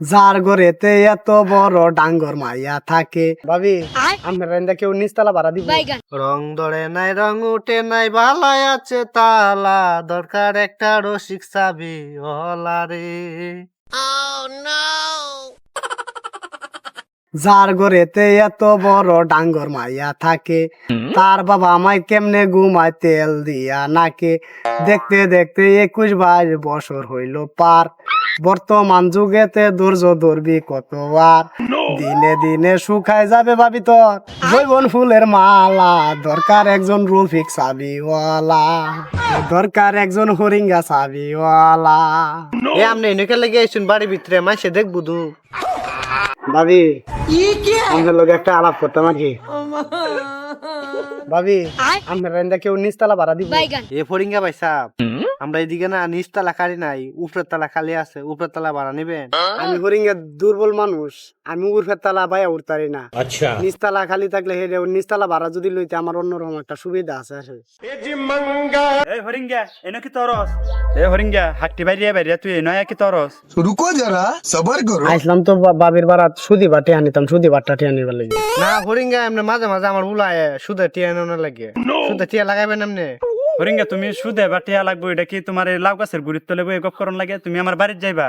যার ঘরেতে এত বড় ডাঙ্গর মাইয়া থাকে। ভাবি আমরা এন্দা কেউ নিচতলা ভাড়া দিব? রং ধরে নাই, রং উঠে নাই, ভালাই আছে তালা, দরকার একটা রসিক চাবি ওলা রে। যার ঘরেতে এত বড় ডাঙ্গর মাইয়া থাকে, তার বাবা আমায় কেমনে ঘুমায় তেল দিয়া নাকে। দেখতে দেখতে 21-22 বছর হইল পার, বর্তমান যুগেতে ধৈর্য ধরবি কতবার। দিনে দিনে শুকায় যাবে ভাবি তোর জৈবন ফুলের মালা, দরকার একজন রফিক চাবিওয়ালা, দরকার একজন হরিঙ্গা চাবিওয়ালা। এ আমনে এনেকে লেগে আইছুন বাড়ির ভিতরে, মাইসে দেখবো দু। ভাবি আমাদের লোক একটা আলাপ করতাম আর কি। ভাবি আমরা কেউ নিচতলা ভাড়া দিব? এ ফরিঙ্গা ভাই সাহ, আমরা এদিকে না নিচতলা খালি নাই, উপরের তলা খালি আছে, উপরের তলা ভাড়া নিবেন? আমি ফরিঙ্গা দুর্বল মানুষ, আমি উপরের তলা ভাইয়া উঠতারি না। আচ্ছা, নিচতলা খালি থাকলে নিচতলা ভাড়া যদি লইতে আমার অন্যরকম একটা সুবিধা আছে। এই হরিঙ্গা এনে কি তরস? এ হরিঙ্গা হাঁটি বাইরিয়া বাইরিয়া তুই নয়া কি তরস? रुको जरा सबर करो। আইসলাম তো বাবির বাড়াত সুদি বাটে আনিতাম, সুদি বাট্টা টিয়া নিবার লাগে না। ফরিঙ্গা এমনি মাঝে মাঝে আমার উলায় সুদে টিয়া নেওয়া লাগে। সুদে টিয়া লাগাইবেন এমনি? হরিঙ্গা তুমি সুদে বা টিয়া লাগবো, এটা কি তোমার এই লাউ গাছের গুরুত্ব লেবো এই গপ করন লাগে? তুমি আমার বাড়ির যাইবা,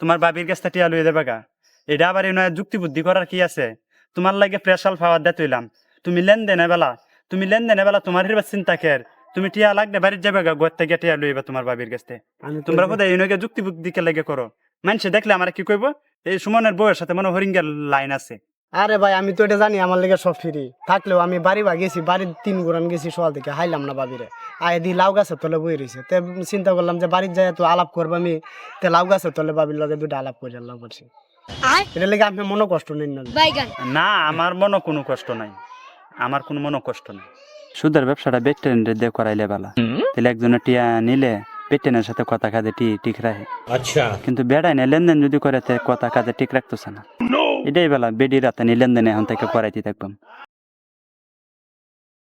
তোমার বাবির কাছে টিয়া লইয়ে দেবা গা, এটা আবার এই নয় যুক্তি বুদ্ধি করার কি আছে? তোমার লাগে প্রেশাল পাওয়ার দে তুইলাম, তুমি লেনদেনে বেলা, তুমি লেনদেনে বেলা তোমার হিরবার চিন্তা কের, তুমি টিয়া লাগলে বাড়ির যাবে গা, গোর থেকে টিয়া লইবা তোমার বাবির কাছে। তোমরা বোধ এই নয় যুক্তি বুদ্ধি কে লাগে করো। মানুষে দেখলে আমার কি কইব, এই সুমনের বউয়ের সাথে মনে হরিঙ্গার লাইন আছে। আরে ভাই আমি তো এটা জানি আমার লেগে সব ফ্রি থাকলেও আমি বাড়ি বা গেছি, বাড়ির 3 গুরান গেছি সকাল থেকে, হাইলাম না বাবিরে। আয় দি লাউ গাছের তলে বই রয়েছে, তে চিন্তা করলাম যে বাড়ির যায় তো আলাপ করবো আমি, তে লাউ গাছের তলে বাবির লগে দুটো আলাপ করে আল্লাহ বলছি। এটা লেগে আপনি মনে কষ্ট নেই না? না, আমার মনে কোনো কষ্ট নাই, আমার কোনো মনে কষ্ট নাই। সুদের ব্যবসাটা বেটেনের দিয়ে করাইলে বেলা, তাহলে একজনের টিয়া নিলে বেটেনের সাথে কথা কাজে ঠিক রাখে। আচ্ছা, কিন্তু বেড়াই না লেনদেন যদি করে কথা কাজে ঠিক রাখতেছে না, এটাই বেলা বেডি রাতে লেনদেন এখন থেকে করাইতে থাকবাম।